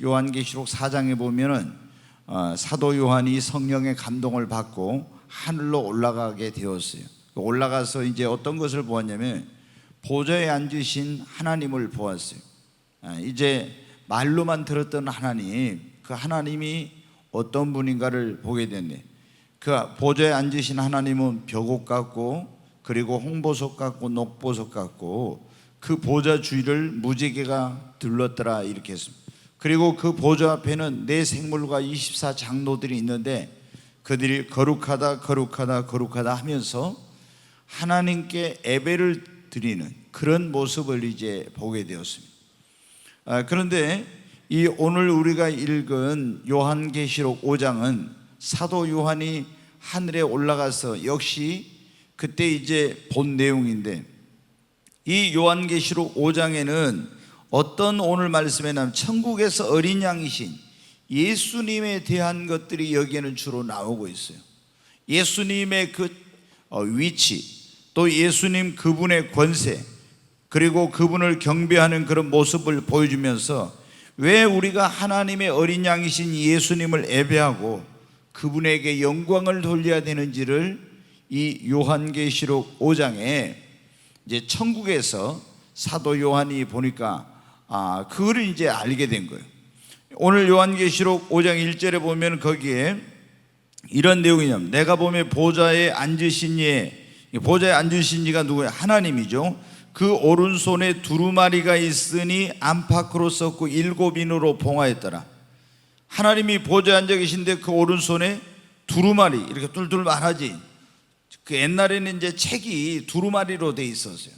요한계시록 4장에 보면은 사도 요한이 성령의 감동을 받고 하늘로 올라가게 되었어요. 올라가서 이제 어떤 것을 보았냐면 보좌에 앉으신 하나님을 보았어요. 이제 말로만 들었던 하나님, 그 하나님이 어떤 분인가를 보게 됐네. 그 보좌에 앉으신 하나님은 벽옥 같고, 그리고 홍보석 같고, 녹보석 같고, 그 보좌 주위를 무지개가 둘렀더라, 이렇게 했습니다. 그리고 그 보좌 앞에는 네 생물과 24장로들이 있는데 그들이 거룩하다 거룩하다 거룩하다 하면서 하나님께 예배를 드리는 그런 모습을 이제 보게 되었습니다. 그런데 이 오늘 우리가 읽은 요한계시록 5장은 사도 요한이 하늘에 올라가서 역시 그때 이제 본 내용인데, 이 요한계시록 5장에는 어떤 오늘 말씀에 나오면 천국에서 어린 양이신 예수님에 대한 것들이 여기에는 주로 나오고 있어요. 예수님의 그 위치, 또 예수님 그분의 권세, 그리고 그분을 경배하는 그런 모습을 보여주면서 왜 우리가 하나님의 어린 양이신 예수님을 예배하고 그분에게 영광을 돌려야 되는지를 이 요한계시록 5장에 이제 천국에서 사도 요한이 보니까 그거를 이제 알게 된 거예요. 오늘 요한계시록 5장 1절에 보면 거기에 이런 내용이냐면, 내가 보면 보좌에 앉으신 이가 누구예요? 하나님이죠. 그 오른손에 두루마리가 있으니 안팎으로 썼고 7인으로 봉하였더라. 하나님이 보좌에 앉아 계신데 그 오른손에 두루마리, 이렇게 뚫뚫 말하지. 그 옛날에는 이제 책이 두루마리로 돼 있었어요.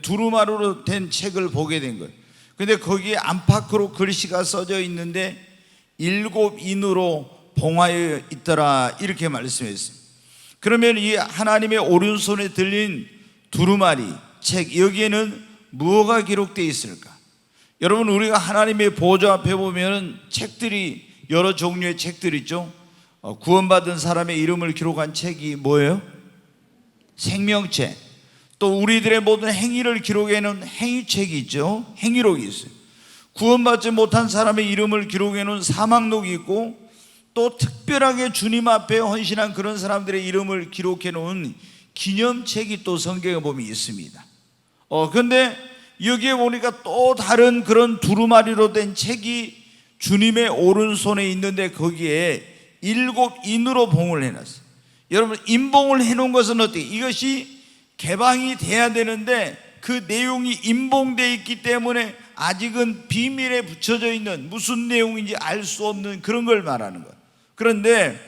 두루마리로 된 책을 보게 된 거예요. 근데 거기에 안팎으로 글씨가 써져 있는데 7인으로 봉하여 있더라, 이렇게 말씀했어요. 그러면 이 하나님의 오른손에 들린 두루마리 책, 여기에는 무엇가 기록되어 있을까? 여러분, 우리가 하나님의 보좌 앞에 보면 책들이, 여러 종류의 책들이 있죠. 구원받은 사람의 이름을 기록한 책이 뭐예요? 생명책. 또 우리들의 모든 행위를 기록해놓은 행위책이 있죠. 행위록이 있어요. 구원받지 못한 사람의 이름을 기록해놓은 사망록이 있고, 또 특별하게 주님 앞에 헌신한 그런 사람들의 이름을 기록해놓은 기념책이 또 성경에 보면 있습니다. 그런데 여기에 보니까 또 다른 그런 두루마리로 된 책이 주님의 오른손에 있는데 거기에 7인으로 봉을 해놨어요. 여러분, 인봉을 해놓은 것은 어떻게? 이것이 개방이 돼야 되는데 그 내용이 인봉되어 있기 때문에 아직은 비밀에 붙여져 있는, 무슨 내용인지 알 수 없는 그런 걸 말하는 거예요. 그런데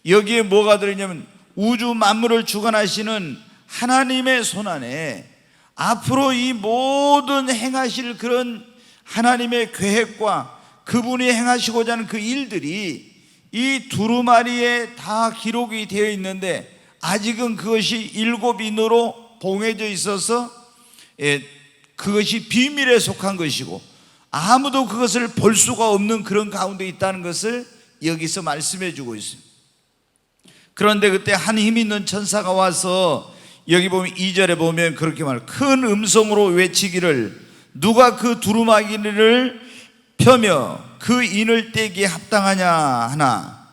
여기에 뭐가 들어있냐면, 우주 만물을 주관하시는 하나님의 손 안에 앞으로 이 모든 행하실 그런 하나님의 계획과 그분이 행하시고자 하는 그 일들이 이 두루마리에 다 기록이 되어 있는데 아직은 그것이 7인으로 봉해져 있어서 그것이 비밀에 속한 것이고 아무도 그것을 볼 수가 없는 그런 가운데 있다는 것을 여기서 말씀해 주고 있습니다. 그런데 그때 한 힘 있는 천사가 와서 여기 보면 2절에 보면 그렇게 말해요. 큰 음성으로 외치기를, 누가 그 두루마리를 펴며 그 인을 떼기에 합당하냐 하나.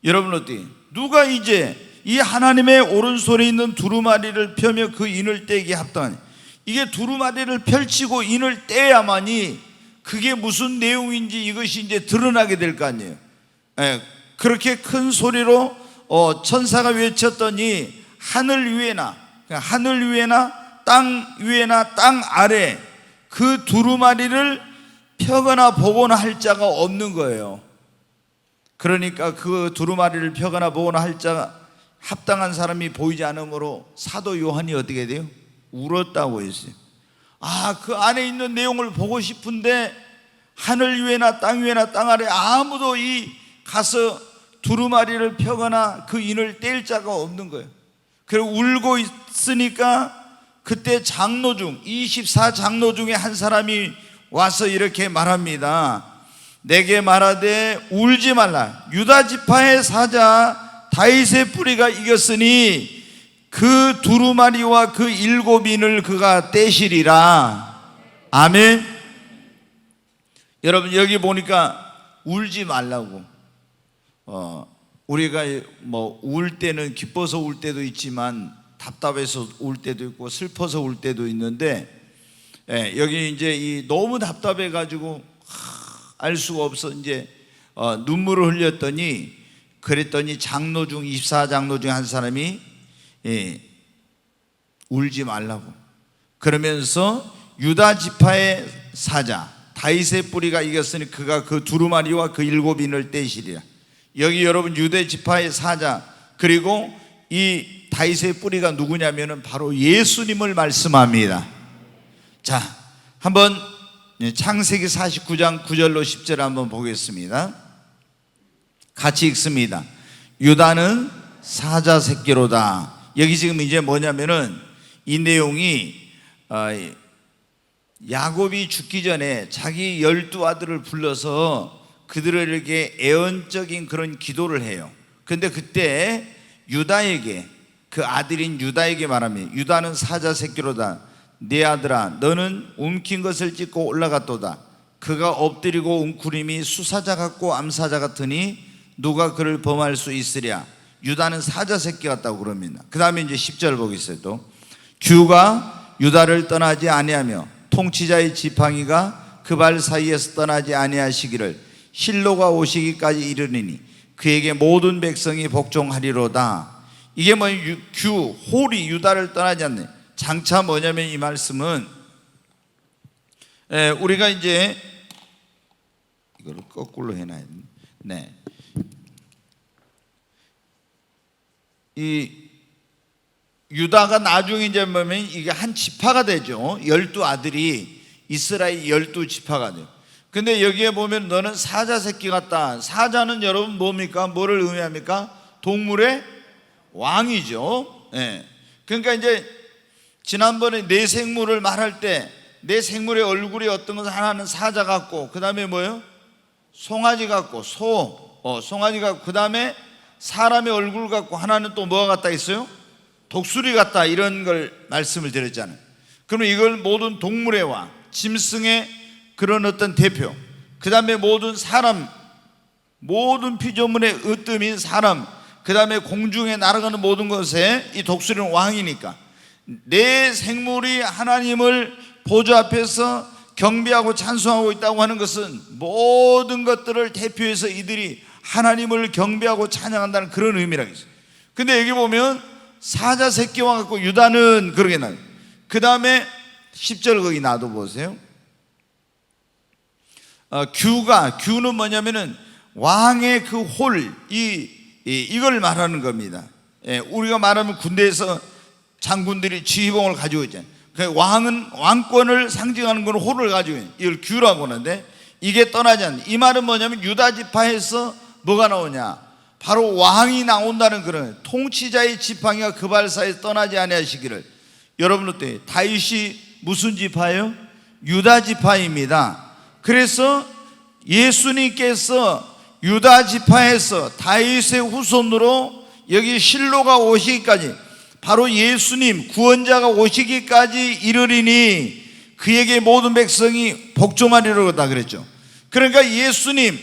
여러분, 어떻게? 누가 이제 이 하나님의 오른손에 있는 두루마리를 펴며 그 인을 떼기에 합당하냐. 이게 두루마리를 펼치고 인을 떼야만이 그게 무슨 내용인지 이것이 이제 드러나게 될 거 아니에요. 그렇게 큰 소리로 천사가 외쳤더니 하늘 위에나 땅 위에나 땅 아래 그 두루마리를 펴거나 보거나 할 자가 없는 거예요. 그러니까 그 두루마리를 펴거나 보거나 할 자가 합당한 사람이 보이지 않으므로 사도 요한이 어떻게 돼요? 울었다고 했어요. 그 안에 있는 내용을 보고 싶은데 하늘 위에나 땅 위에나 땅 아래 아무도 가서 두루마리를 펴거나 그 인을 뗄 자가 없는 거예요. 그리고 울고 있으니까 그때 장로 중 24장로 중에 한 사람이 와서 이렇게 말합니다. 내게 말하되 울지 말라. 유다 지파의 사자 다윗의 뿌리가 이겼으니 그 두루마리와 그 7인을 그가 떼시리라. 아멘. 여러분 여기 보니까 울지 말라고. 우리가 뭐 울 때는 기뻐서 울 때도 있지만 답답해서 울 때도 있고 슬퍼서 울 때도 있는데, 여기 이제 이 너무 답답해 가지고 알 수가 없어 이제 눈물을 흘렸더니, 그랬더니 장로 중 24장로 중 한 사람이 울지 말라고. 그러면서 유다 지파의 사자 다윗의 뿌리가 이겼으니 그가 그 두루마리와 그 7인을 떼시리라. 여기 여러분 유대 지파의 사자, 그리고 이 다윗의 뿌리가 누구냐면은 바로 예수님을 말씀합니다. 자, 한번 창세기 49장 9절로 10절 한번 보겠습니다. 같이 읽습니다. 유다는 사자 새끼로다. 여기 지금 이제 뭐냐면은 이 내용이 야곱이 죽기 전에 자기 12아들을 불러서 그들에게 애언적인 그런 기도를 해요. 근데 그때 유다에게, 그 아들인 유다에게 말합니다. 유다는 사자 새끼로다. 네 아들아, 너는 움킨 것을 찢고 올라갔도다. 그가 엎드리고 웅크림이 수사자 같고 암사자 같으니 누가 그를 범할 수 있으랴. 유다는 사자 새끼 같다고 그럽니다. 그 다음에 이제 10절 보겠어요. 또 규가 유다를 떠나지 아니하며 통치자의 지팡이가 그 발 사이에서 떠나지 아니하시기를 실로가 오시기까지 이르리니 그에게 모든 백성이 복종하리로다. 이게 뭐 규, 홀이 유다를 떠나지 않네. 장차 뭐냐면 이 말씀은 우리가 이제 이거를 거꾸로 해놔야 돼. 이 유다가 나중에 이제 보면 이게 한 지파가 되죠. 12아들이 이스라엘 12지파가 돼요. 근데 여기에 보면 너는 사자 새끼 같다. 사자는 여러분 뭡니까? 뭐를 의미합니까? 동물의 왕이죠. 그러니까 이제 지난번에 내 생물을 말할 때 내 생물의 얼굴이 어떤 것은 하나는 사자 같고, 그 다음에 뭐예요? 송아지 같고, 송아지 같고, 그 다음에 사람의 얼굴 같고, 하나는 또 뭐가 같다 했어요? 독수리 같다, 이런 걸 말씀을 드렸잖아요. 그러면 이걸 모든 동물의 왕, 짐승의 그런 어떤 대표, 그 다음에 모든 사람, 모든 피조물의 으뜸인 사람, 그 다음에 공중에 날아가는 모든 것에 이 독수리는 왕이니까 내 생물이 하나님을 보좌 앞에서 경배하고 찬송하고 있다고 하는 것은 모든 것들을 대표해서 이들이 하나님을 경배하고 찬양한다는 그런 의미라고 했어요. 근데 여기 보면 사자 새끼와 같고 유다는 그러게 나요. 그 다음에 10절 거기 놔둬 보세요. 규는 뭐냐면은 왕의 그 홀, 이걸 말하는 겁니다. 우리가 말하면 군대에서 장군들이 지휘봉을 가지고 있잖아요. 왕은 왕권을 상징하는 건 홀을 가지고 있는, 이걸 규라고 하는데, 이게 떠나지 않는, 이 말은 뭐냐면 유다 지파에서 뭐가 나오냐, 바로 왕이 나온다는 그런, 통치자의 지팡이가 그 발 사이에 떠나지 아니하시기를. 여러분 어때요? 다윗이 무슨 지파예요? 유다 지파입니다. 그래서 예수님께서 유다 지파에서 다윗의 후손으로 여기 실로가 오시기까지, 바로 예수님 구원자가 오시기까지 이르리니 그에게 모든 백성이 복종하리로다 그랬죠. 그러니까 예수님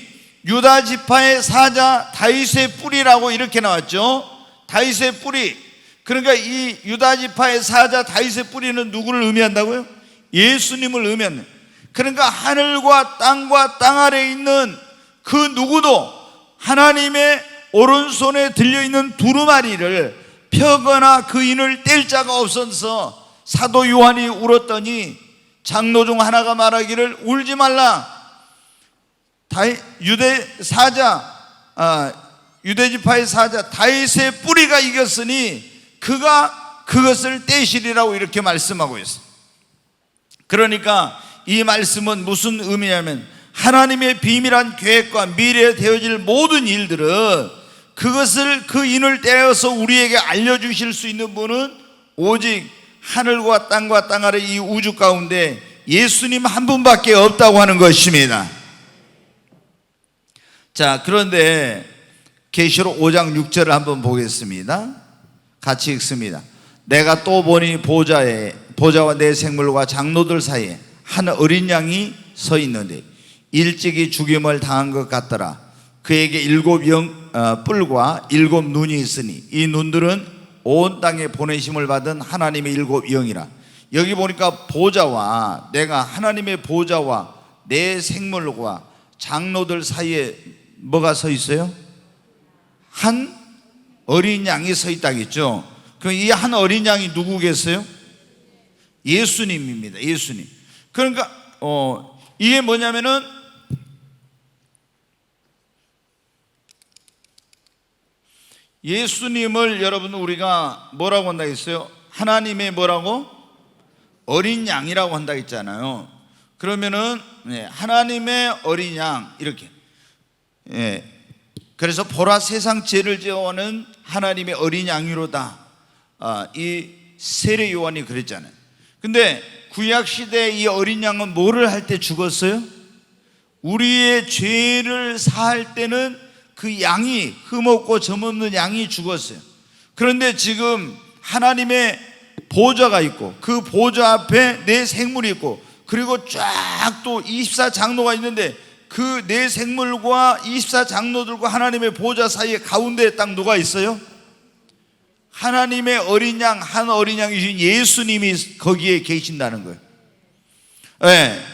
유다 지파의 사자 다윗의 뿌리라고 이렇게 나왔죠. 다윗의 뿌리. 그러니까 이 유다 지파의 사자 다윗의 뿌리는 누구를 의미한다고요? 예수님을 의미한다. 그러니까 하늘과 땅 아래에 있는 그 누구도 하나님의 오른손에 들려있는 두루마리를 펴거나 그 인을 뗄 자가 없어서 사도 요한이 울었더니 장로 중 하나가 말하기를 울지 말라. 유대 지파의 사자 다윗의 뿌리가 이겼으니 그가 그것을 떼시리라고 이렇게 말씀하고 있어요. 그러니까 이 말씀은 무슨 의미냐면 하나님의 비밀한 계획과 미래에 되어질 모든 일들은 그것을 그 인을 떼어서 우리에게 알려주실 수 있는 분은 오직 하늘과 땅 아래 이 우주 가운데 예수님 한 분밖에 없다고 하는 것입니다. 자, 그런데 계시록 5장 6절을 한번 보겠습니다. 같이 읽습니다. 내가 또 보니 보좌와 내 생물과 장로들 사이에 한 어린 양이 서 있는데 일찍이 죽임을 당한 것 같더라. 그에게 7 뿔과 7 눈이 있으니 이 눈들은 온 땅에 보내심을 받은 하나님의 7 영이라. 여기 보니까 보좌와, 내가 하나님의 보좌와 내 생물과 장로들 사이에 뭐가 서 있어요? 한 어린 양이 서 있다겠죠. 그럼 이 한 어린 양이 누구겠어요? 예수님입니다. 예수님. 그러니까 이게 뭐냐면은 예수님을 여러분 우리가 뭐라고 한다 했어요? 하나님의 뭐라고? 어린 양이라고 한다 했잖아요. 그러면은 하나님의 어린 양 이렇게. 그래서 보라 세상 죄를 지어오는 하나님의 어린 양이로다. 이 세례 요한이 그랬잖아요. 근데 구약 시대에 이 어린 양은 뭐를 할 때 죽었어요? 우리의 죄를 사할 때는 그 양이, 흠없고 점없는 양이 죽었어요. 그런데 지금 하나님의 보좌가 있고 그 보좌 앞에 내 생물이 있고 그리고 쫙 또 24장로가 있는데 그 내 생물과 24장로들과 하나님의 보좌 사이에 가운데에 딱 누가 있어요? 하나님의 어린 양, 한 어린 양이신 예수님이 거기에 계신다는 거예요.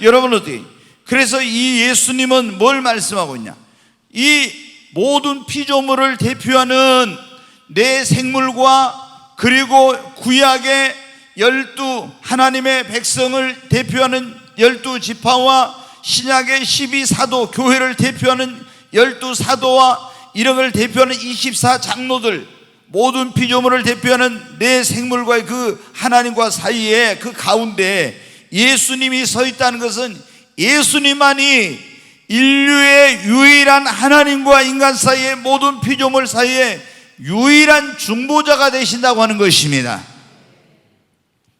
여러분 어떻게? 그래서 이 예수님은 뭘 말씀하고 있냐? 이 모든 피조물을 대표하는 내 생물과 그리고 구약의 12 하나님의 백성을 대표하는 12지파와 신약의 12사도 교회를 대표하는 12사도와 이런 걸 대표하는 24장로들 모든 피조물을 대표하는 내 생물과의 그 하나님과 사이에 그 가운데 예수님이 서 있다는 것은 예수님만이 인류의 유일한 하나님과 인간 사이의 모든 피조물 사이에 유일한 중보자가 되신다고 하는 것입니다.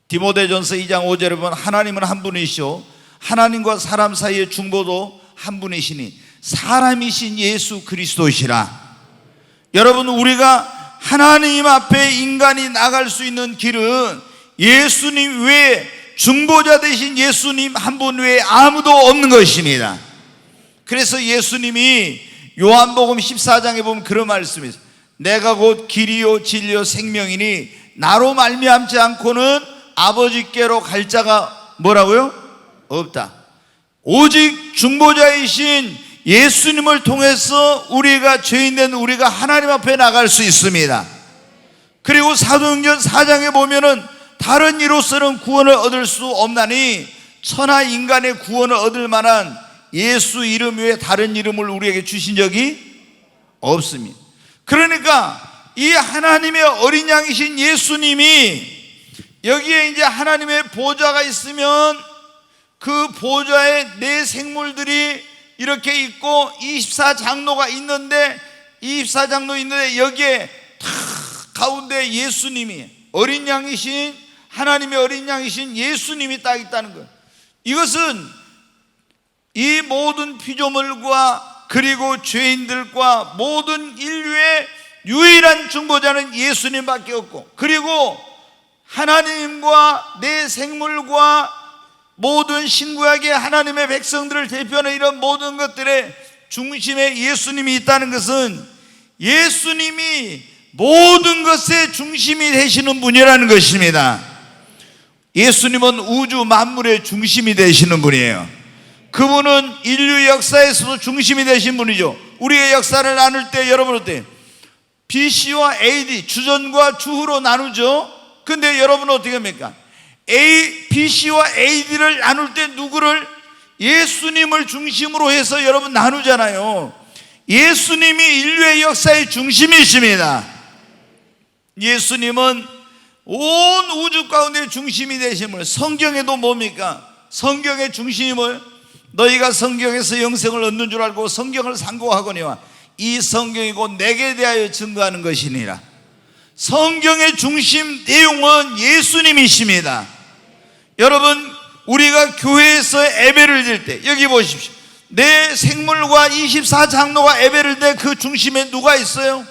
디모데전서 2장 5절에 보면 하나님은 한 분이시오 하나님과 사람 사이의 중보도 한 분이시니 사람이신 예수 그리스도시라. 여러분 우리가 하나님 앞에 인간이 나갈 수 있는 길은 예수님 외에 중보자 되신 예수님 한 분 외에 아무도 없는 것입니다. 그래서 예수님이 요한복음 14장에 보면 그런 말씀이 있어요. 내가 곧 길이요 진리요 생명이니 나로 말미암지 않고는 아버지께로 갈 자가 뭐라고요? 없다. 오직 중보자이신 예수님을 통해서 우리가 죄인된 우리가 하나님 앞에 나갈 수 있습니다. 그리고 사도행전 4장에 보면은 다른 이로서는 구원을 얻을 수 없나니 천하 인간의 구원을 얻을 만한 예수 이름 외에 다른 이름을 우리에게 주신 적이 없습니다. 그러니까 이 하나님의 어린 양이신 예수님이 여기에 이제 하나님의 보좌가 있으면 그 보좌에 내 생물들이 이렇게 있고 24장로가 있는데 24장로 있는데 여기에 다 가운데 예수님이 어린 양이신 하나님의 어린 양이신 예수님이 딱 있다는 거예요. 이것은 이 모든 피조물과 그리고 죄인들과 모든 인류의 유일한 중보자는 예수님밖에 없고 그리고 하나님과 내 생물과 모든 신구약의 하나님의 백성들을 대표하는 이런 모든 것들의 중심에 예수님이 있다는 것은 예수님이 모든 것의 중심이 되시는 분이라는 것입니다. 예수님은 우주 만물의 중심이 되시는 분이에요. 그분은 인류 역사에서도 중심이 되신 분이죠. 우리의 역사를 나눌 때 여러분 어때요? BC와 AD 주전과 주후로 나누죠. 근데 여러분은 어떻게 합니까? BC와 AD를 나눌 때 누구를? 예수님을 중심으로 해서 여러분 나누잖아요. 예수님이 인류의 역사의 중심이십니다. 예수님은 온 우주 가운데 중심이 되심을 성경에도 뭡니까? 성경의 중심을 너희가 성경에서 영생을 얻는 줄 알고 성경을 상고하거니와 이 성경이 곧 내게 대하여 증거하는 것이니라. 성경의 중심 내용은 예수님이십니다. 여러분 우리가 교회에서 예배를 드릴 때 여기 보십시오. 내 생물과 24장로가 예배를 드릴 때 그 중심에 누가 있어요?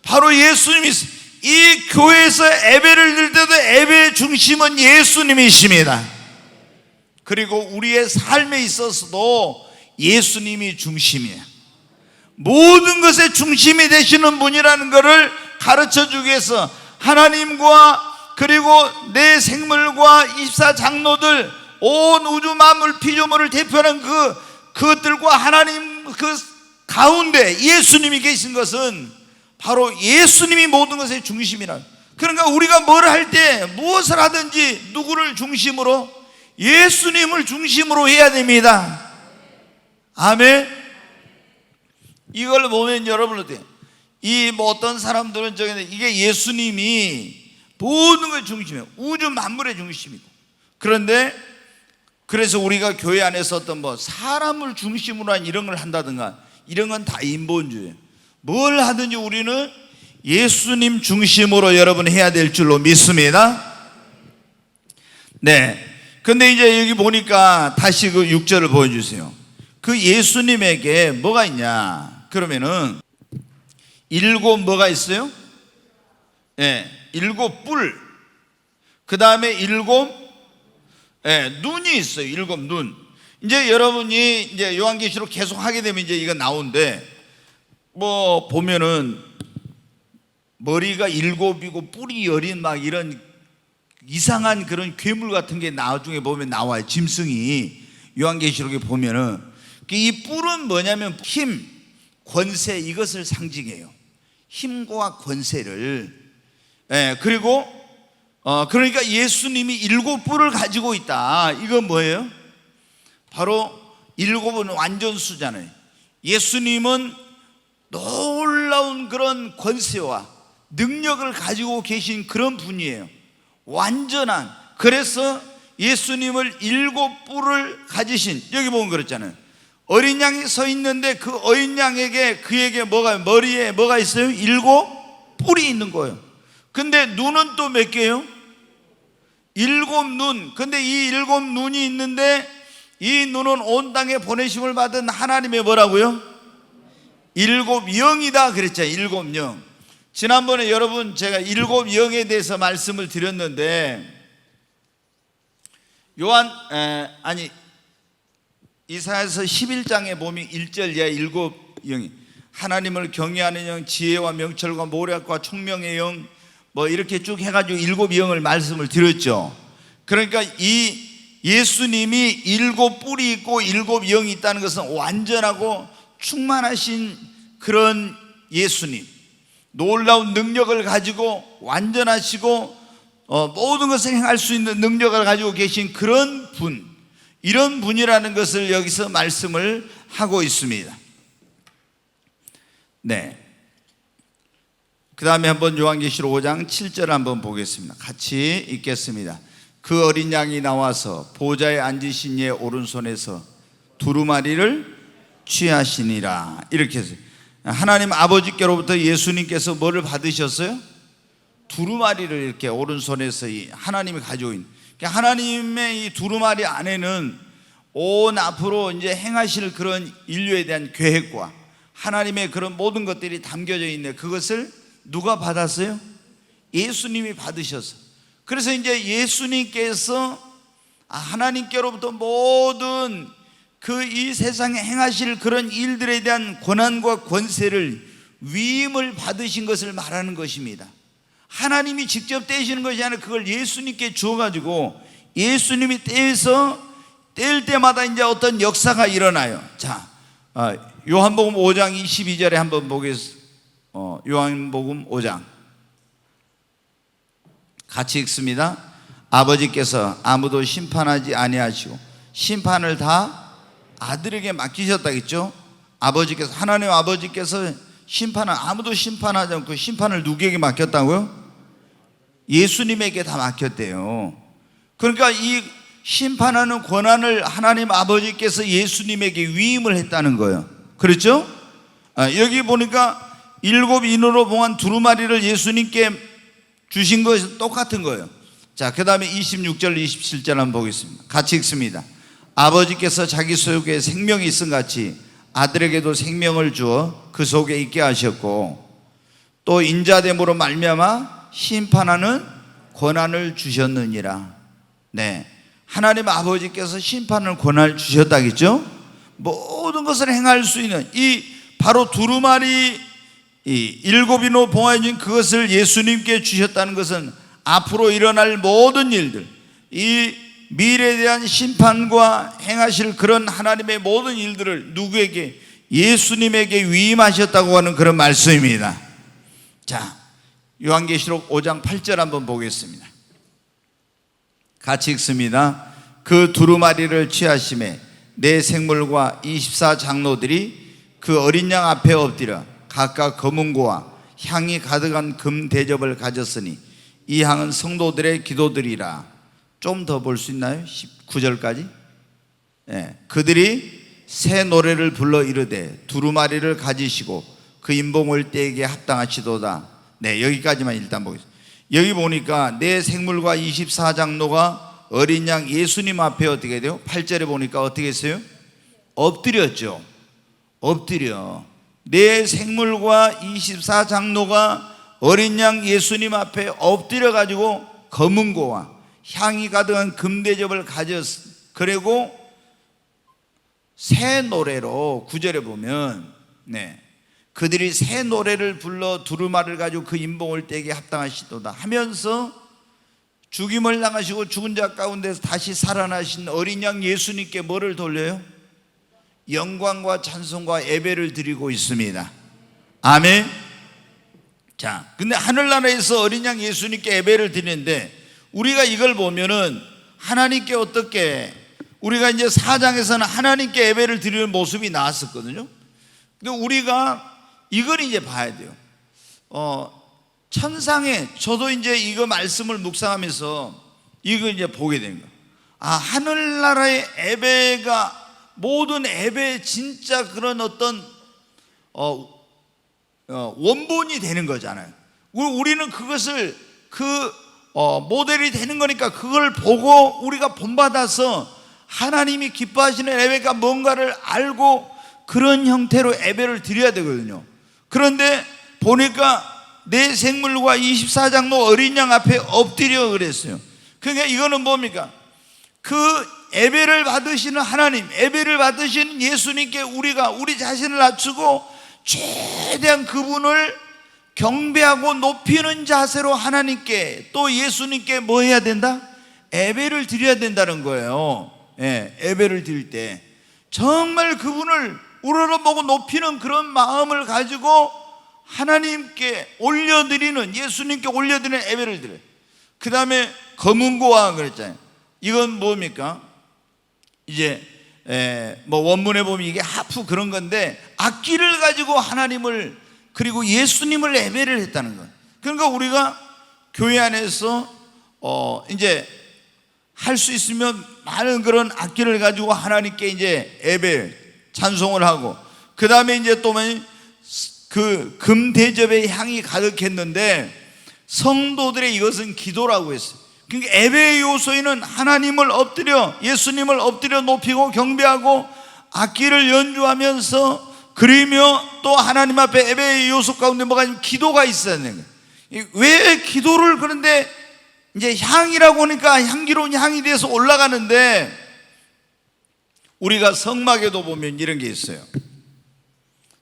바로 예수님이 있어요. 이 교회에서 예배를 드릴 때도 예배의 중심은 예수님이십니다. 그리고 우리의 삶에 있어서도 예수님이 중심이에요. 모든 것의 중심이 되시는 분이라는 것을 가르쳐 주기 위해서 하나님과 그리고 내 생물과 24장로들 온 우주 만물 피조물을 대표하는 그것들과 하나님 그 가운데 예수님이 계신 것은 바로 예수님이 모든 것의 중심이라. 그러니까 우리가 뭘 할 때 무엇을 하든지 누구를 중심으로? 예수님을 중심으로 해야 됩니다. 아멘. 이걸 보면 여러분 어때요? 어떤 사람들은 이게 예수님이 모든 것의 중심이에요. 우주 만물의 중심이고. 그런데 그래서 우리가 교회 안에서 어떤 사람을 중심으로 한 이런 걸 한다든가 이런 건 다 인본주의예요. 뭘 하든지 우리는 예수님 중심으로 여러분 해야 될 줄로 믿습니다. 네. 근데 이제 여기 보니까 다시 그 6절을 보여주세요. 그 예수님에게 뭐가 있냐? 그러면은 7 뭐가 있어요? 예, 7 뿔. 그 다음에 7 눈이 있어요. 7 눈. 이제 여러분이 이제 요한계시록 계속 하게 되면 이제 이거 나오는데 보면은 머리가 7이고 뿔이 10인 막 이런 이상한 그런 괴물 같은 게 나중에 보면 나와요. 짐승이 요한계시록에 보면은 이 뿔은 뭐냐면 힘, 권세 이것을 상징해요. 힘과 권세를. 그리고 그러니까 예수님이 7 뿔을 가지고 있다. 이건 뭐예요? 바로 7은 완전수잖아요. 예수님은 놀라운 그런 권세와 능력을 가지고 계신 그런 분이에요. 완전한. 그래서 예수님을 7 뿔을 가지신, 여기 보면 그렇잖아요. 어린 양이 서 있는데 그 어린 양에게 그에게 머리에 뭐가 있어요? 7 뿔이 있는 거예요. 근데 눈은 또 몇 개요? 7 눈. 근데 이 7 눈이 있는데 이 눈은 온 땅에 보내심을 받은 하나님의 뭐라고요? 7 영이다 그랬잖아요. 7 영. 지난번에 여러분 제가 7 영에 대해서 말씀을 드렸는데 이사야서 11장에 보면 1절 이하 7 영이 하나님을 경외하는 영, 지혜와 명철과 모략과 총명의 영 이렇게 쭉 해가지고 7 영을 말씀을 드렸죠. 그러니까 이 예수님이 7 뿔이 있고 7 영이 있다는 것은 완전하고 충만하신 그런 예수님, 놀라운 능력을 가지고 완전하시고 모든 것을 행할 수 있는 능력을 가지고 계신 그런 분, 이런 분이라는 것을 여기서 말씀을 하고 있습니다. 네. 그 다음에 한번 요한계시록 5장 7절 한번 보겠습니다. 같이 읽겠습니다. 그 어린 양이 나와서 보좌에 앉으신 이의 오른손에서 두루마리를 취하시니라. 이렇게 해서 하나님 아버지께로부터 예수님께서 뭐를 받으셨어요? 두루마리를 이렇게 오른손에서 하나님이 가지고 있는, 하나님의 이 두루마리 안에는 온 앞으로 이제 행하실 그런 인류에 대한 계획과 하나님의 그런 모든 것들이 담겨져 있네. 그것을 누가 받았어요? 예수님이 받으셔서. 그래서 이제 예수님께서 하나님께로부터 모든 이 세상에 행하실 그런 일들에 대한 권한과 권세를, 위임을 받으신 것을 말하는 것입니다. 하나님이 직접 떼시는 것이 아니라 그걸 예수님께 주어가지고 예수님이 뗄 때마다 이제 어떤 역사가 일어나요. 자, 요한복음 5장 22절에 한번 보겠습니다. 요한복음 5장 같이 읽습니다. 아버지께서 아무도 심판하지 아니하시고 심판을 다 아들에게 맡기셨다겠죠. 아버지께서, 하나님 아버지께서 심판을, 아무도 심판하지 않고 심판을 누구에게 맡겼다고요? 예수님에게 다 맡겼대요. 그러니까 이 심판하는 권한을 하나님 아버지께서 예수님에게 위임을 했다는 거예요. 그렇죠? 여기 보니까 7 인으로 봉한 두루마리를 예수님께 주신 것이 똑같은 거예요. 자, 그 다음에 26절 27절 한번 보겠습니다. 같이 읽습니다. 아버지께서 자기 속에 생명이 있음 같이 아들에게도 생명을 주어 그 속에 있게 하셨고 또 인자됨으로 말미암아 심판하는 권한을 주셨느니라. 네, 하나님 아버지께서 심판하는 권한을 주셨다겠죠. 모든 것을 행할 수 있는 이 바로 두루마리 이 7인으로 봉하여진 그것을 예수님께 주셨다는 것은 앞으로 일어날 모든 일들, 이 미래에 대한 심판과 행하실 그런 하나님의 모든 일들을 누구에게? 예수님에게 위임하셨다고 하는 그런 말씀입니다. 자, 요한계시록 5장 8절 한번 보겠습니다. 같이 읽습니다. 그 두루마리를 취하심에 네 생물과 24장로들이 그 어린 양 앞에 엎드려 각각 검은고와 향이 가득한 금 대접을 가졌으니 이 향은 성도들의 기도들이라. 좀 더 볼 수 있나요? 19절까지. 그들이 새 노래를 불러 이르되 두루마리를 가지시고 그 인봉을 떼게 합당하시도다. 여기까지만 일단 보겠습니다. 여기 보니까 네 생물과 24장로가 어린 양 예수님 앞에 어떻게 돼요? 8절에 보니까 어떻게 했어요? 엎드렸죠. 엎드려. 네 생물과 24장로가 어린 양 예수님 앞에 엎드려 가지고 검은고와 향이 가득한 금대접을 가졌. 그리고 새 노래로 9절에 보면 그들이 새 노래를 불러 두루마리를 가지고 그 인봉을 떼게 합당하시도다 하면서 죽임을 당하시고 죽은 자 가운데서 다시 살아나신 어린 양 예수님께 뭐를 돌려요? 영광과 찬송과 예배를 드리고 있습니다. 아멘. 자, 근데 하늘나라에서 어린 양 예수님께 예배를 드리는데 우리가 이걸 보면은 하나님께 어떻게, 우리가 이제 4장에서는 하나님께 예배를 드리는 모습이 나왔었거든요. 근데 우리가 이걸 이제 봐야 돼요. 천상에, 저도 이제 이거 말씀을 묵상하면서 이걸 이제 보게 된 거예요. 하늘나라의 예배가 모든 예배의 진짜 그런 어떤 원본이 되는 거잖아요. 우리는 그것을 모델이 되는 거니까 그걸 보고 우리가 본받아서 하나님이 기뻐하시는 예배가 뭔가를 알고 그런 형태로 예배를 드려야 되거든요. 그런데 보니까 네 생물과 24장로 어린 양 앞에 엎드려 그랬어요. 그러니까 이거는 뭡니까? 그 예배를 받으시는 하나님, 예배를 받으시는 예수님께 우리가 우리 자신을 낮추고 최대한 그분을 경배하고 높이는 자세로 하나님께 또 예수님께 뭐 해야 된다? 예배를 드려야 된다는 거예요. 예배를 드릴 때 정말 그분을 우러러보고 높이는 그런 마음을 가지고 하나님께 올려드리는, 예수님께 올려드리는 예배를 드려요. 그 다음에 검은고와 그랬잖아요. 이건 뭡니까? 이제 뭐 원문에 보면 이게 하프 그런 건데 악기를 가지고 하나님을 그리고 예수님을 예배를 했다는 거예요. 그러니까 우리가 교회 안에서 이제 할 수 있으면 많은 그런 악기를 가지고 하나님께 이제 예배 찬송을 하고, 그 다음에 이제 또 그 금대접의 향이 가득했는데 성도들의 이것은 기도라고 했어요. 그러니까 예배의 요소에는 하나님을 엎드려, 예수님을 엎드려 높이고 경배하고 악기를 연주하면서 그리며 또 하나님 앞에 예배의 요소 가운데 뭐가 있냐면 기도가 있어야 되는 거예요. 왜 기도를, 그런데 이제 향이라고 하니까 향기로운 향이 돼서 올라가는데 우리가 성막에도 보면 이런 게 있어요.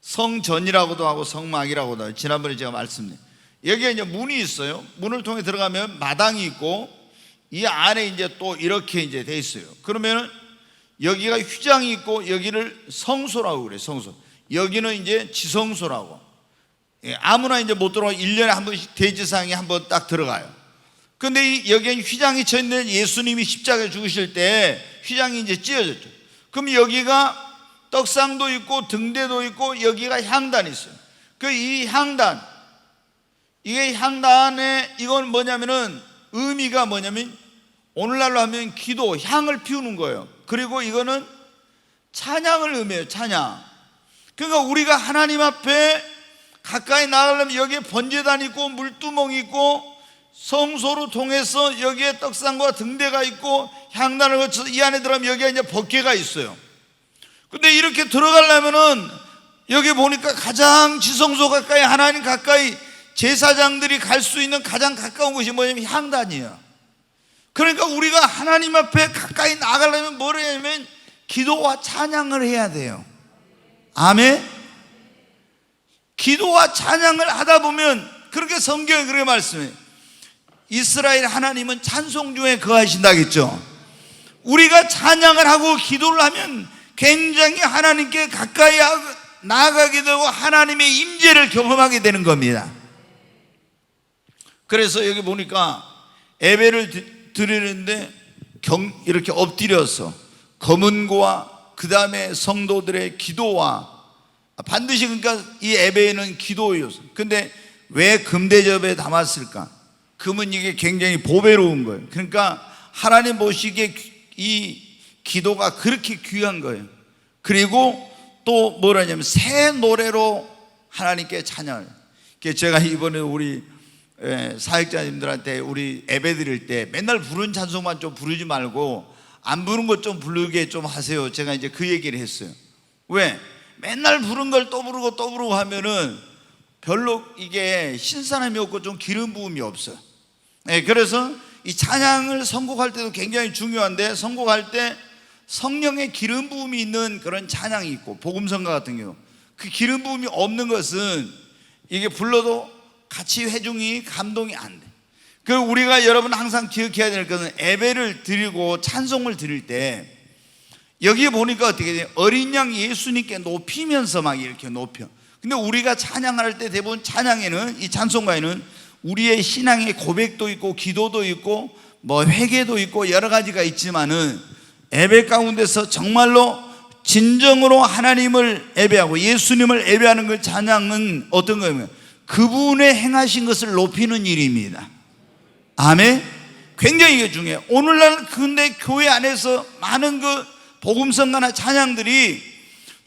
성전이라고도 하고 성막이라고도 하고, 지난번에 제가 말씀드린 여기에 이제 문이 있어요. 문을 통해 들어가면 마당이 있고 이 안에 이제 또 이렇게 이제 돼 있어요. 그러면은 여기가 휘장이 있고 여기를 성소라고 그래요. 성소. 여기는 이제 지성소라고. 아무나 이제 못 들어가 1년에 한 번씩 대지상에 한 번 딱 들어가요. 근데 여기에 휘장이 쳐 있는 예수님이 십자가에 죽으실 때 휘장이 이제 찢어졌죠. 그럼 여기가 떡상도 있고 등대도 있고 여기가 향단이 있어요. 이 향단, 이게 향단에 이건 뭐냐면은 의미가 뭐냐면 오늘날로 하면 기도, 향을 피우는 거예요. 그리고 이거는 찬양을 의미해요. 찬양. 그러니까 우리가 하나님 앞에 가까이 나가려면 여기에 번제단이 있고 물두멍이 있고 성소로 통해서 여기에 떡상과 등대가 있고 향단을 거쳐서 이 안에 들어가면 여기에 이제 법궤가 있어요. 근데 이렇게 들어가려면은 여기 보니까 가장 지성소 가까이, 하나님 가까이 제사장들이 갈 수 있는 가장 가까운 곳이 뭐냐면 향단이에요. 그러니까 우리가 하나님 앞에 가까이 나가려면 뭐라 하냐면 기도와 찬양을 해야 돼요. 아멘. 기도와 찬양을 하다 보면, 그렇게 성경에 그렇게 말씀해요. 이스라엘 하나님은 찬송 중에 거하신다겠죠. 우리가 찬양을 하고 기도를 하면 굉장히 하나님께 가까이 나아가게 되고 하나님의 임재를 경험하게 되는 겁니다. 그래서 여기 보니까 예배를 드리는데 이렇게 엎드려서 검은고와 그 다음에 성도들의 기도와, 반드시 그러니까 이 예배에는 기도예요. 근데 왜 금대접에 담았을까? 금은 이게 굉장히 보배로운 거예요. 그러니까 하나님 보시기에 이 기도가 그렇게 귀한 거예요. 그리고 또 뭐라냐면 새 노래로 하나님께 찬양을. 제가 이번에 우리 사역자님들한테 우리 예배 드릴 때 맨날 부르는 찬송만 좀 부르지 말고 안 부른 것 좀 부르게 좀 하세요. 제가 이제 그 얘기를 했어요. 왜? 맨날 부른 걸 또 부르고 또 부르고 하면은 별로 이게 신선함이 없고 좀 기름 부음이 없어요. 그래서 이 찬양을 선곡할 때도 굉장히 중요한데, 선곡할 때 성령의 기름 부음이 있는 그런 찬양이 있고, 복음성가 같은 경우 그 기름 부음이 없는 것은 이게 불러도 같이 회중이 감동이 안 돼. 그 우리가 여러분 항상 기억해야 될 것은 예배를 드리고 찬송을 드릴 때 여기 보니까 어떻게 돼요? 어린 양 예수님께 높이면서 막 이렇게 높여. 근데 우리가 찬양할 때 대부분 찬양에는, 이 찬송가에는 우리의 신앙의 고백도 있고 기도도 있고 뭐 회개도 있고 여러 가지가 있지만은, 예배 가운데서 정말로 진정으로 하나님을 예배하고 예수님을 예배하는 그 찬양은 어떤 거예요? 그분의 행하신 것을 높이는 일입니다. 아멘. 굉장히 이게 중요해요. 오늘날 근데 교회 안에서 많은 그 복음성가나 찬양들이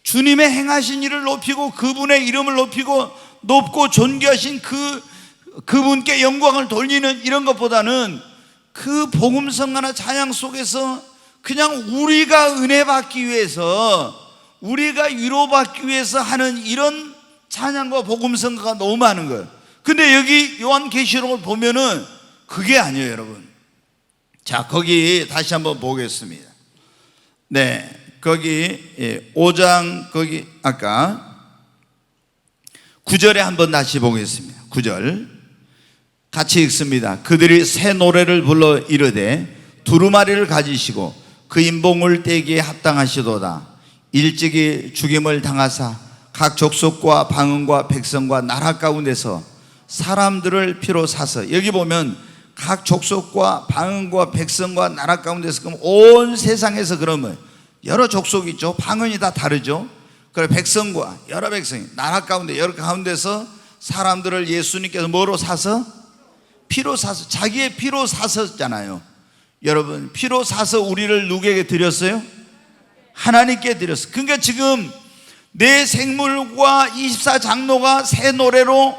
주님의 행하신 일을 높이고 그분의 이름을 높이고 높고 존귀하신 그분께 영광을 돌리는 이런 것보다는 그 복음성가나 찬양 속에서 그냥 우리가 은혜 받기 위해서, 우리가 위로받기 위해서 하는 이런 찬양과 복음성가가 너무 많은 거예요. 근데 여기 요한계시록을 보면은 그게 아니에요, 여러분. 자, 거기 다시 한번 보겠습니다. 네, 거기 5장 거기 아까 9절에 한번 다시 보겠습니다. 9절 같이 읽습니다. 그들이 새 노래를 불러 이르되 두루마리를 가지시고 그 인봉을 떼기에 합당하시도다. 일찍이 죽임을 당하사 각 족속과 방언과 백성과 나라 가운데서 사람들을 피로 사서, 여기 보면 각 족속과 방언과 백성과 나라 가운데서, 그럼 온 세상에서 그러면 여러 족속이 있죠. 방언이 다 다르죠. 그래, 백성과 여러 백성이 나라 가운데 여러 가운데서 사람들을 예수님께서 뭐로 사서? 피로 사서, 자기의 피로 사셨잖아요. 여러분, 피로 사서 우리를 누구에게 드렸어요? 하나님께 드렸어요. 그러니까 지금 내 생물과 24장로가 새 노래로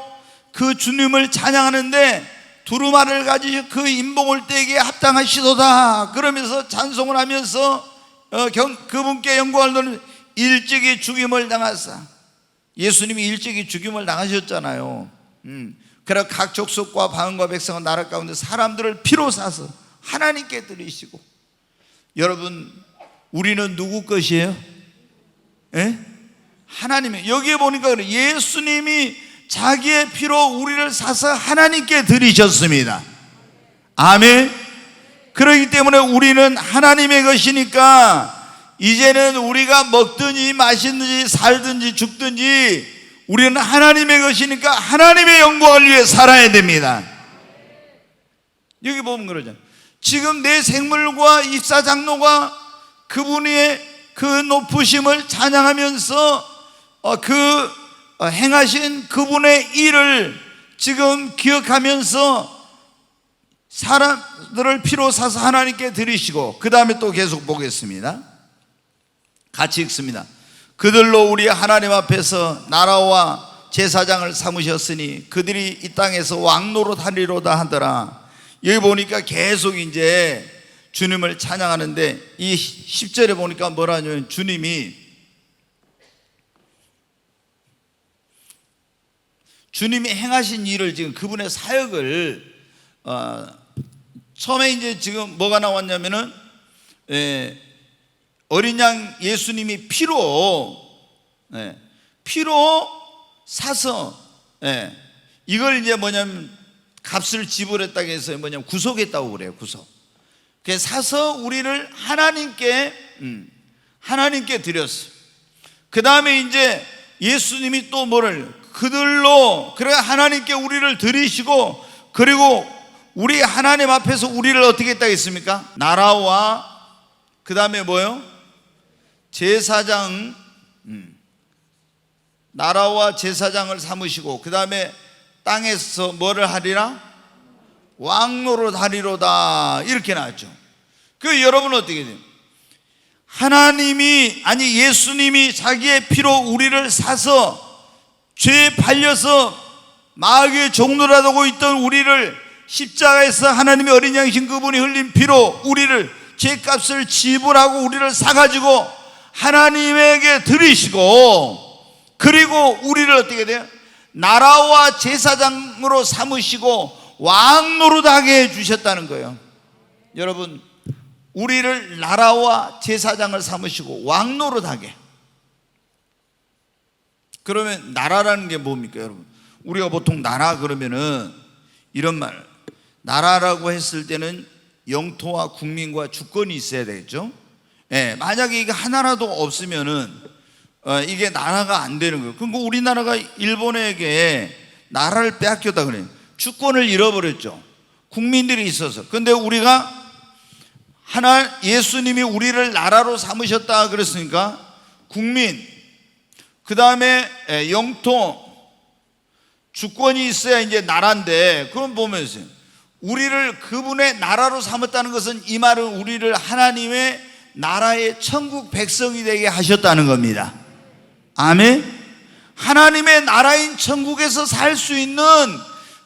그 주님을 찬양하는데, 두루마리를 가지고 그 인봉을 떼기에 합당하시도다 그러면서 찬송을 하면서 그분께 영광을 돌리는, 일찍이 죽임을 당하사, 예수님이 일찍이 죽임을 당하셨잖아요. 그래서 각 족속과 방언과 백성과 나라 가운데 사람들을 피로 사서 하나님께 드리시고. 여러분, 우리는 누구 것이에요? 예? 하나님의. 여기에 보니까 그래, 예수님이 자기의 피로 우리를 사서 하나님께 드리셨습니다. 아멘. 그렇기 때문에 우리는 하나님의 것이니까 이제는 우리가 먹든지 마시든지 살든지 죽든지 우리는 하나님의 것이니까 하나님의 영광을 위해 살아야 됩니다. 여기 보면 그러죠. 지금 내 생물과 입사장로가 그분의 그 높으심을 찬양하면서 행하신 그분의 일을 지금 기억하면서 사람들을 피로 사서 하나님께 드리시고, 그 다음에 또 계속 보겠습니다. 같이 읽습니다. 그들로 우리 하나님 앞에서 나라와 제사장을 삼으셨으니 그들이 이 땅에서 왕노릇 하리로다 하더라. 여기 보니까 계속 이제 주님을 찬양하는데, 이 10절에 보니까 뭐라 하냐면 주님이 행하신 일을, 지금 그분의 사역을 처음에 이제 지금 뭐가 나왔냐면은 어린 양 예수님이 피로 피로 사서 이걸 이제 뭐냐면 값을 지불했다고 해서 뭐냐면 구속했다고 그래요. 구속. 그래서 사서 우리를 하나님께 드렸어요. 그 다음에 이제 예수님이 또 뭐를 그들로 그래 하나님께 우리를 드리시고, 그리고 우리 하나님 앞에서 우리를 어떻게 했다고 했습니까? 나라와 그 다음에 뭐요? 제사장, 나라와 제사장을 삼으시고, 그 다음에 땅에서 뭐를 하리라? 왕노릇 하리로다, 이렇게 나왔죠. 그 여러분 어떻게 돼요? 하나님이, 아니 예수님이 자기의 피로 우리를 사서 죄에 팔려서 마귀의 종노릇하고 있던 우리를 십자가에서 하나님의 어린 양이신 그분이 흘린 피로 우리를 죄값을 지불하고 우리를 사가지고 하나님에게 드리시고, 그리고 우리를 어떻게 돼요? 나라와 제사장으로 삼으시고 왕노릇하게 해주셨다는 거예요. 여러분, 우리를 나라와 제사장을 삼으시고 왕노릇하게. 그러면 나라라는 게 뭡니까 여러분? 우리가 보통 나라 그러면은 이런 말, 나라라고 했을 때는 영토와 국민과 주권이 있어야 되겠죠. 만약에 이게 하나라도 없으면은 이게 나라가 안 되는 거예요. 그러니까 우리나라가 일본에게 나라를 빼앗겼다 그래요. 주권을 잃어버렸죠. 국민들이 있어서. 근데 우리가 예수님이 우리를 나라로 삼으셨다 그랬으니까 국민, 그 다음에 영토, 주권이 있어야 이제 나라인데, 그럼 보면서 우리를 그분의 나라로 삼았다는 것은 이 말은 우리를 하나님의 나라의 천국 백성이 되게 하셨다는 겁니다. 아멘. 하나님의 나라인 천국에서 살 수 있는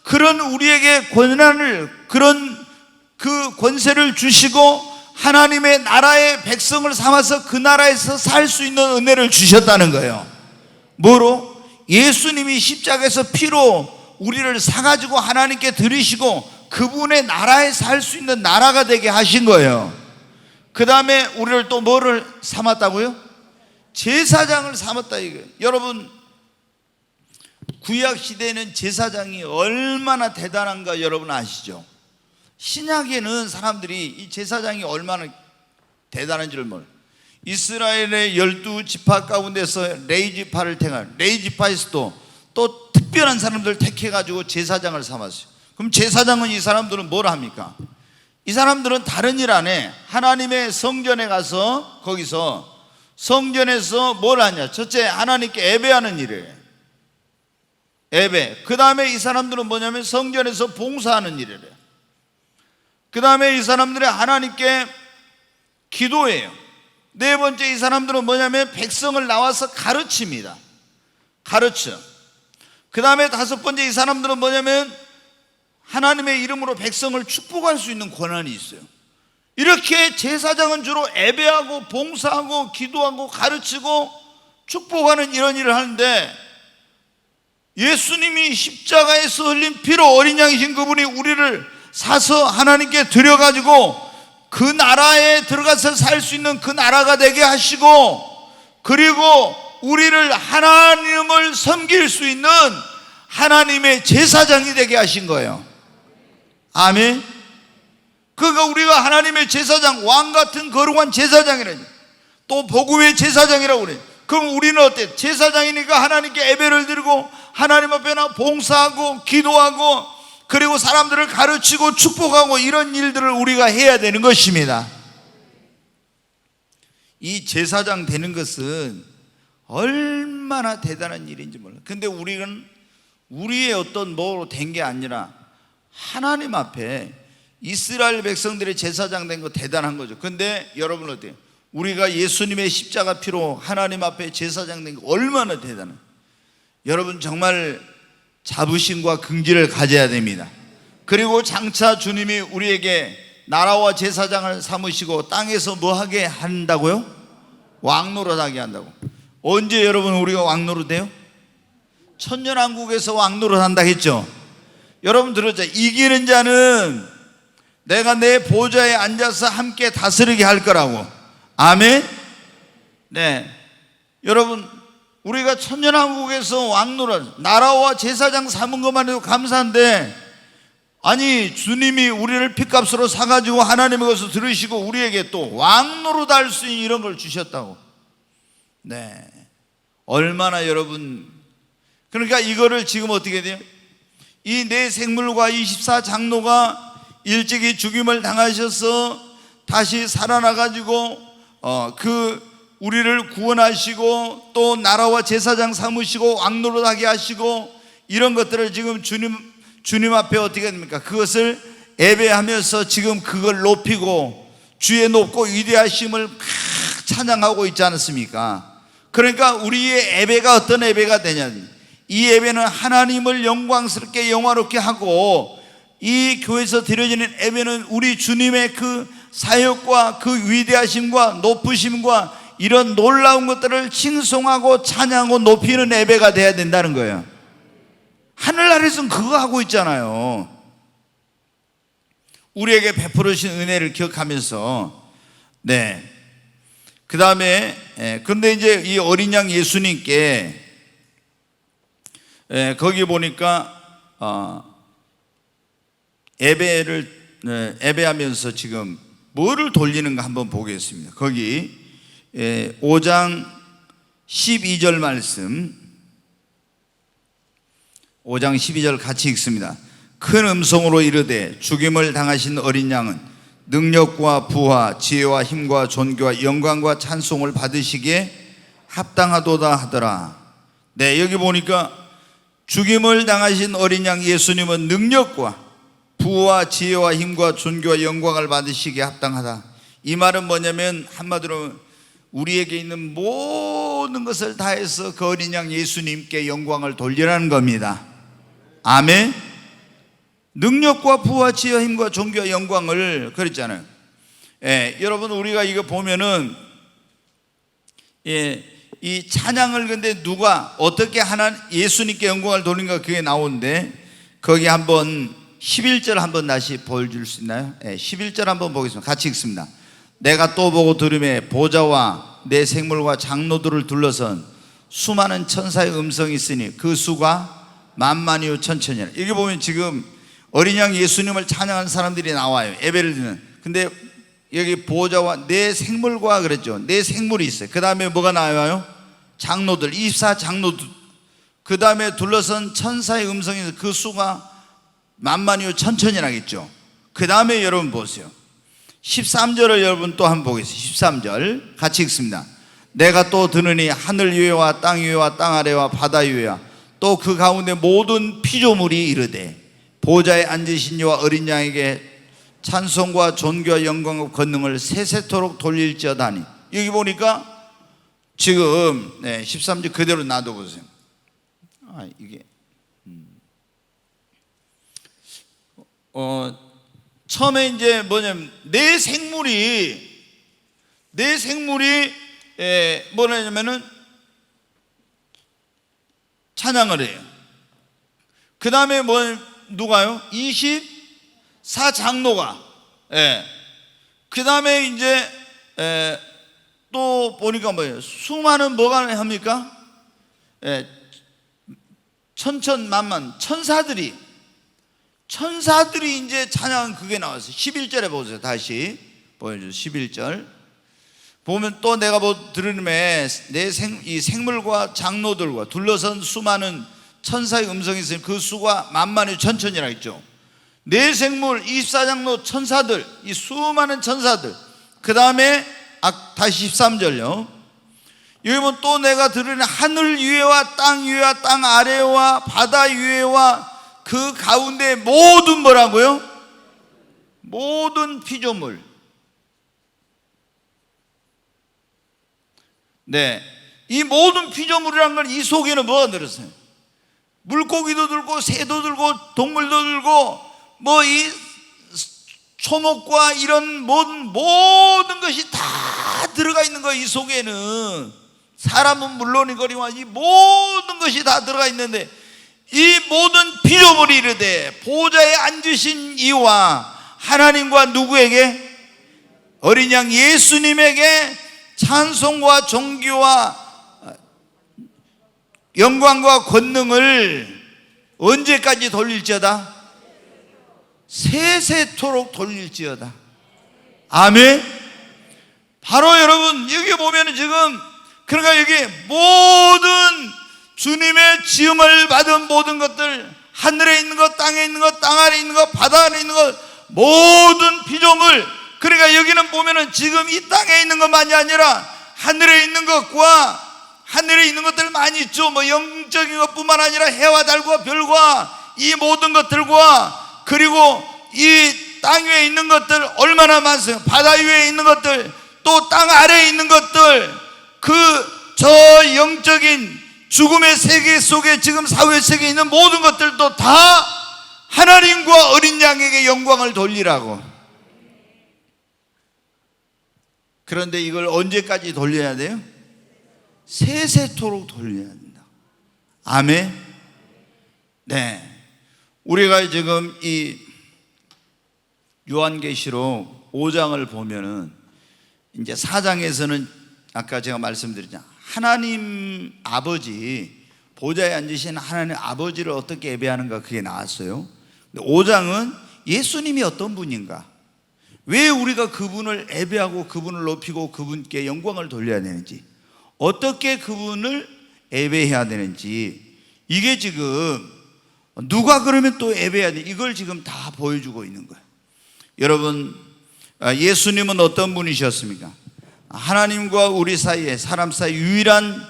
그런 우리에게 권한을, 그런 그 권세를 주시고 하나님의 나라의 백성을 삼아서 그 나라에서 살 수 있는 은혜를 주셨다는 거예요. 뭐로? 예수님이 십자가에서 피로 우리를 사가지고 하나님께 드리시고 그분의 나라에 살 수 있는 나라가 되게 하신 거예요. 그 다음에 우리를 또 뭐를 삼았다고요? 제사장을 삼았다 이거예요. 여러분, 구약 시대에는 제사장이 얼마나 대단한가 여러분 아시죠? 신약에는 사람들이 이 제사장이 얼마나 대단한지를 몰라요. 이스라엘의 12지파 가운데서 레위지파를 택한, 레위지파에서도 또 특별한 사람들 택해가지고 제사장을 삼았어요. 그럼 제사장은 이 사람들은 뭘 합니까? 이 사람들은 다른 일 안 해. 하나님의 성전에 가서 거기서 성전에서 뭘 하냐? 첫째, 하나님께 예배하는 일이에요. 예배. 그 다음에 이 사람들은 뭐냐면 성전에서 봉사하는 일이래요. 그 다음에 이 사람들은 하나님께 기도해요. 네 번째, 이 사람들은 뭐냐면 백성을 나와서 가르칩니다. 가르쳐. 그 다음에 다섯 번째, 이 사람들은 뭐냐면 하나님의 이름으로 백성을 축복할 수 있는 권한이 있어요. 이렇게 제사장은 주로 예배하고 봉사하고 기도하고 가르치고 축복하는 이런 일을 하는데, 예수님이 십자가에서 흘린 피로 어린 양이신 그분이 우리를 사서 하나님께 드려가지고 그 나라에 들어가서 살 수 있는 그 나라가 되게 하시고, 그리고 우리를 하나님을 섬길 수 있는 하나님의 제사장이 되게 하신 거예요. 아멘. 그러니까 우리가 하나님의 제사장, 왕같은 거룩한 제사장이라니, 또 복음의 제사장이라고 그래요. 그럼 우리는 어때? 제사장이니까 하나님께 예배를 드리고 하나님 앞에 나 봉사하고 기도하고 그리고 사람들을 가르치고 축복하고 이런 일들을 우리가 해야 되는 것입니다. 이 제사장 되는 것은 얼마나 대단한 일인지 몰라요. 근데 우리는 우리의 어떤 뭐로 된 게 아니라 하나님 앞에 이스라엘 백성들의 제사장 된 거 대단한 거죠. 근데 여러분 어때요? 우리가 예수님의 십자가 피로 하나님 앞에 제사장 된 거 얼마나 대단해요. 여러분 정말 자부심과 긍지를 가져야 됩니다. 그리고 장차 주님이 우리에게 나라와 제사장을 삼으시고 땅에서 뭐 하게 한다고요? 왕노릇하게 한다고. 언제 여러분 우리가 왕노릇해요? 천년왕국에서 왕노릇 한다 했죠. 여러분 들었죠? 이기는 자는 내가 내 보좌에 앉아서 함께 다스리게 할 거라고. 아멘. 네, 여러분 우리가 천년왕국에서 왕노릇 나라와 제사장 삼은 것만 해도 감사한데, 아니 주님이 우리를 핏값으로 사가지고 하나님의 것을 들으시고 우리에게 또 왕노릇 할 수 있는 이런 걸 주셨다고. 네, 얼마나 여러분, 그러니까 이거를 지금 어떻게 돼요? 이 네 생물과 24장로가 일찍이 죽임을 당하셔서 다시 살아나가지고 우리를 구원하시고 또 나라와 제사장 삼으시고 왕노릇하게 하시고 이런 것들을 지금 주님 앞에 어떻게 됩니까? 그것을 예배하면서 지금 그걸 높이고 주의 높고 위대하심을 찬양하고 있지 않습니까? 그러니까 우리의 예배가 어떤 예배가 되냐, 이 예배는 하나님을 영광스럽게 영화롭게 하고, 이 교회에서 드려지는 예배는 우리 주님의 그 사역과 그 위대하심과 높으심과 이런 놀라운 것들을 칭송하고 찬양하고 높이는 예배가 돼야 된다는 거예요. 하늘나라에서는 그거 하고 있잖아요. 우리에게 베풀으신 은혜를 기억하면서. 네, 그 다음에 근데 이제 이 어린 양 예수님께 거기 보니까 예배하면서 지금 뭐를 돌리는가 한번 보겠습니다. 거기 5장 12절 말씀, 5장 12절 같이 읽습니다. 큰 음성으로 이르되 죽임을 당하신 어린 양은 능력과 부와 지혜와 힘과 존귀와 영광과 찬송을 받으시기에 합당하도다 하더라. 네, 여기 보니까 죽임을 당하신 어린 양 예수님은 능력과 부와 지혜와 힘과 존귀와 영광을 받으시기에 합당하다. 이 말은 뭐냐면 한마디로 우리에게 있는 모든 것을 다해서 그 어린 양 예수님께 영광을 돌리라는 겁니다. 아멘. 능력과 부와 지혜와 힘과 존귀와 영광을 그랬잖아요. 여러분 우리가 이거 보면은 이 찬양을 근데 누가 어떻게 예수님께 영광을 돌린가 그게 나오는데, 거기 한번 11절 한번 다시 보여줄 수 있나요? 11절 한번 보겠습니다. 같이 읽습니다. 내가 또 보고 들음에 보좌와 내 생물과 장로들을 둘러선 수많은 천사의 음성이 있으니 그 수가 만만이요 천천이라. 여기 보면 지금 어린 양 예수님을 찬양하는 사람들이 나와요. 예배를 드리는. 근데 여기 보좌와 내 생물과 그랬죠. 내 생물이 있어요. 그 다음에 뭐가 나와요? 장로들, 24장로들. 그 다음에 둘러선 천사의 음성이 있어요. 그 수가 만만이요 천천이라겠죠. 그 다음에 여러분 보세요. 13절을 여러분 또 한번 보겠습니다. 13절 같이 읽습니다. 내가 또 들으니 하늘 위에와 땅 위에와 땅 아래와 바다 위에와 또 그 가운데 모든 피조물이 이르되 보좌에 앉으신 이와 어린 양에게 찬송과 존귀와 영광과 권능을 세세토록 돌릴지어다니. 여기 보니까 지금 13절 그대로 놔둬보세요. 이게 처음에 이제 뭐냐면 내 생물이 뭐냐면은 찬양을 해요. 그 다음에 누가요? 24장로가. 그 다음에 이제 또 보니까 뭐예요? 수많은 뭐가 합니까? 천천만만 천사들이 이제 찬양 그게 나왔어요. 11절에 보세요. 다시 보여주세요. 11절 보면 또 내가 들으매 이 생물과 장로들과 둘러선 수많은 천사의 음성이 있으니 그 수가 만만의 천천이라 했죠. 내 생물 24장로 천사들, 이 수많은 천사들. 그 다음에 다시 13절요. 여기 보면 또 내가 들으니 하늘 위에와 땅 위에와 땅 아래와 바다 위에와 그 가운데 모든 뭐라고요? 모든 피조물. 네, 이 모든 피조물이란 건 이 속에는 뭐가 들었어요? 물고기도 들고 새도 들고 동물도 들고 뭐 이 초목과 이런 모든 것이 다 들어가 있는 거예요. 이 속에는 사람은 물론이거니와 이 모든 것이 다 들어가 있는데, 이 모든 피조물이 이르되 보좌에 앉으신 이와 하나님과 누구에게? 어린 양 예수님에게 찬송과 존귀와 영광과 권능을 언제까지 돌릴지어다? 세세토록 돌릴지어다. 아멘. 바로 여러분 여기 보면 지금 그러니까 여기 모든 주님의 지음을 받은 모든 것들, 하늘에 있는 것, 땅에 있는 것, 땅 아래 있는 것, 바다 아래 있는 것, 모든 피조물, 그러니까 여기는 보면은 지금 이 땅에 있는 것만이 아니라 하늘에 있는 것과 하늘에 있는 것들 많이 있죠. 뭐 영적인 것뿐만 아니라 해와 달과 별과 이 모든 것들과 그리고 이 땅 위에 있는 것들 얼마나 많습니까? 바다 위에 있는 것들, 또 땅 아래에 있는 것들, 저 영적인 죽음의 세계 속에 지금 사회 세계에 있는 모든 것들도 다 하나님과 어린 양에게 영광을 돌리라고. 그런데 이걸 언제까지 돌려야 돼요? 세세토록 돌려야 된다. 아멘. 네, 우리가 지금 이 요한계시록 5장을 보면은 이제 4장에서는 아까 제가 말씀드렸잖아요. 하나님 아버지, 보좌에 앉으신 하나님 아버지를 어떻게 예배하는가 그게 나왔어요. 근데 5장은 예수님이 어떤 분인가, 왜 우리가 그분을 예배하고 그분을 높이고 그분께 영광을 돌려야 되는지, 어떻게 그분을 예배해야 되는지, 이게 지금 누가 그러면 또 예배해야 돼, 이걸 지금 다 보여주고 있는 거예요. 여러분, 예수님은 어떤 분이셨습니까? 하나님과 우리 사이에, 사람 사이 유일한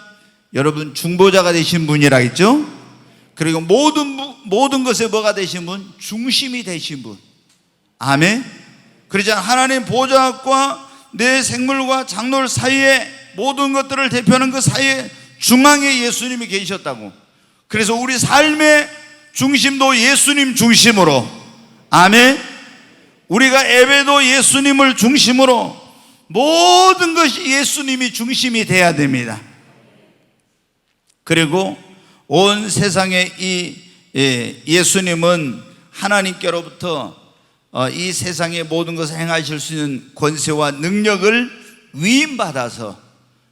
여러분 중보자가 되신 분이라 했죠. 그리고 모든 것에 뭐가 되신 분? 중심이 되신 분. 아멘. 그러자 하나님 보좌과 내 생물과 장로를 사이에 모든 것들을 대표하는 그 사이에 중앙에 예수님이 계셨다고. 그래서 우리 삶의 중심도 예수님 중심으로, 아멘. 우리가 예배도 예수님을 중심으로, 모든 것이 예수님이 중심이 돼야 됩니다. 그리고 온 세상에 이 예수님은 하나님께로부터 이 세상의 모든 것을 행하실 수 있는 권세와 능력을 위임받아서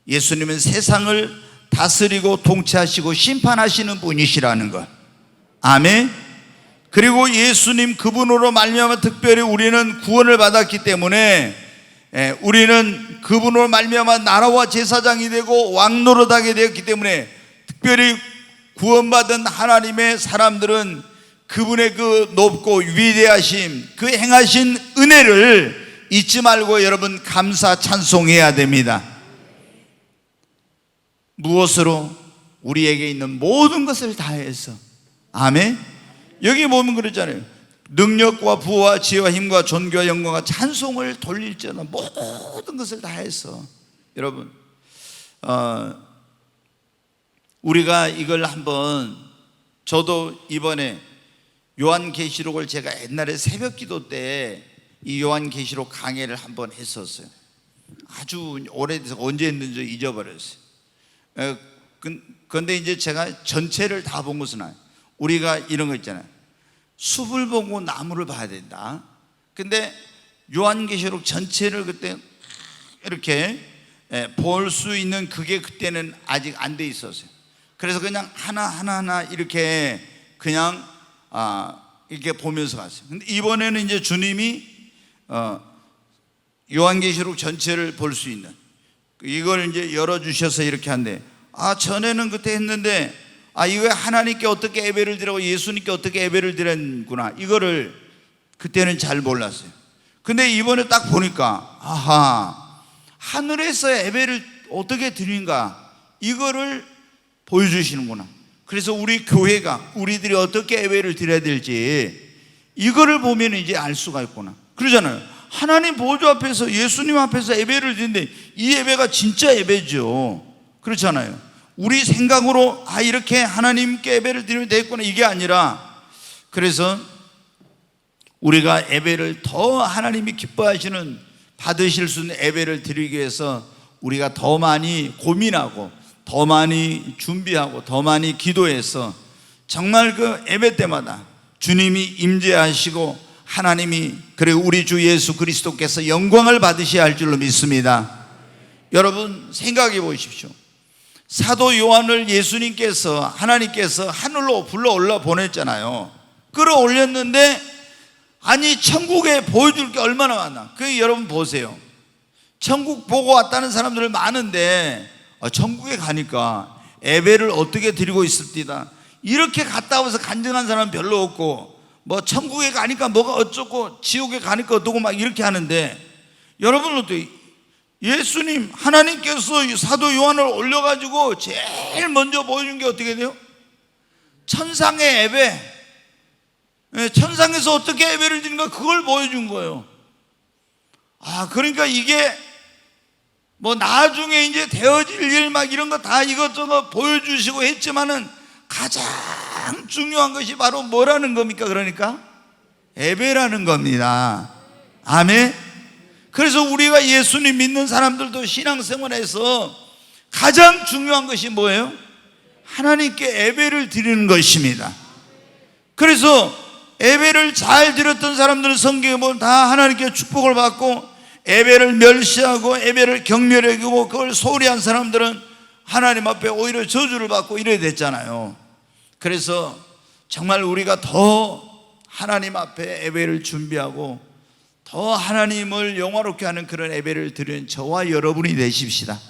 예수님은 세상을 다스리고 통치하시고 심판하시는 분이시라는 것. 아멘. 그리고 예수님 그분으로 말미암아 특별히 우리는 구원을 받았기 때문에 우리는 그분으로 말미암아 나라와 제사장이 되고 왕노릇하게 되었기 때문에 특별히 구원받은 하나님의 사람들은 그분의 그 높고 위대하심, 그 행하신 은혜를 잊지 말고 여러분 감사 찬송해야 됩니다. 무엇으로? 우리에게 있는 모든 것을 다해서. 아멘. 여기 보면 그러잖아요. 능력과 부와 지혜와 힘과 존귀와 영광과 찬송을 돌릴지어다. 모든 것을 다해서. 여러분, 우리가 이걸 한번, 저도 이번에 요한계시록을 제가 옛날에 새벽기도 때 이 요한계시록 강해를 한번 했었어요. 아주 오래돼서 언제 했는지 잊어버렸어요. 그런데 이제 제가 전체를 다 본 것은 아니에요. 우리가 이런 거 있잖아요. 숲을 보고 나무를 봐야 된다. 근데 요한계시록 전체를 그때 이렇게 볼 수 있는 그게 그때는 아직 안 돼 있었어요. 그래서 그냥 하나하나 이렇게 그냥 이렇게 보면서 갔어요. 근데 이번에는 이제 주님이 요한계시록 전체를 볼 수 있는 이걸 이제 열어주셔서 이렇게 한대. 전에는 그때 했는데 이거 하나님께 어떻게 예배를 드리고 예수님께 어떻게 예배를 드렸구나, 이거를 그때는 잘 몰랐어요. 근데 이번에 딱 보니까 하늘에서 예배를 어떻게 드리는가, 이거를 보여주시는구나. 그래서 우리 교회가, 우리들이 어떻게 예배를 드려야 될지 이거를 보면 이제 알 수가 있구나. 그러잖아요. 하나님 보좌 앞에서, 예수님 앞에서 예배를 드리는데 이 예배가 진짜 예배죠. 그렇잖아요. 우리 생각으로 이렇게 하나님께 예배를 드리면 되겠구나, 이게 아니라, 그래서 우리가 예배를 더 하나님이 기뻐하시는, 받으실 수 있는 예배를 드리기 위해서 우리가 더 많이 고민하고 더 많이 준비하고 더 많이 기도해서 정말 그 예배 때마다 주님이 임재하시고 하나님이, 그리고 우리 주 예수 그리스도께서 영광을 받으셔야 할 줄로 믿습니다. 여러분 생각해 보십시오. 사도 요한을 예수님께서, 하나님께서 하늘로 불러 올라 보냈잖아요. 끌어올렸는데 아니 천국에 보여줄 게 얼마나 많아. 그 여러분 보세요. 천국 보고 왔다는 사람들 많은데 천국에 가니까 예배를 어떻게 드리고 있을지다, 이렇게 갔다 와서 간증한 사람은 별로 없고, 뭐 천국에 가니까 뭐가 어쩌고 지옥에 가니까 어떠고 막 이렇게 하는데, 여러분 어떻게, 예수님 하나님께서 사도 요한을 올려가지고 제일 먼저 보여준 게 어떻게 돼요? 천상의 예배. 천상에서 어떻게 예배를 드리는가, 그걸 보여준 거예요. 그러니까 이게 뭐 나중에 이제 되어질 일 막 이런 거 다 이것저것 보여주시고 했지만은 가장 중요한 것이 바로 뭐라는 겁니까? 그러니까 예배라는 겁니다. 아멘. 그래서 우리가 예수님 믿는 사람들도 신앙생활에서 가장 중요한 것이 뭐예요? 하나님께 예배를 드리는 것입니다. 그래서 예배를 잘 드렸던 사람들은 성경에 보면 다 하나님께 축복을 받고, 예배를 멸시하고 예배를 경멸히 여기고 그걸 소홀히 한 사람들은 하나님 앞에 오히려 저주를 받고 이래야 됐잖아요. 그래서 정말 우리가 더 하나님 앞에 예배를 준비하고 더 하나님을 영화롭게 하는 그런 예배를 드리는 저와 여러분이 되십시다.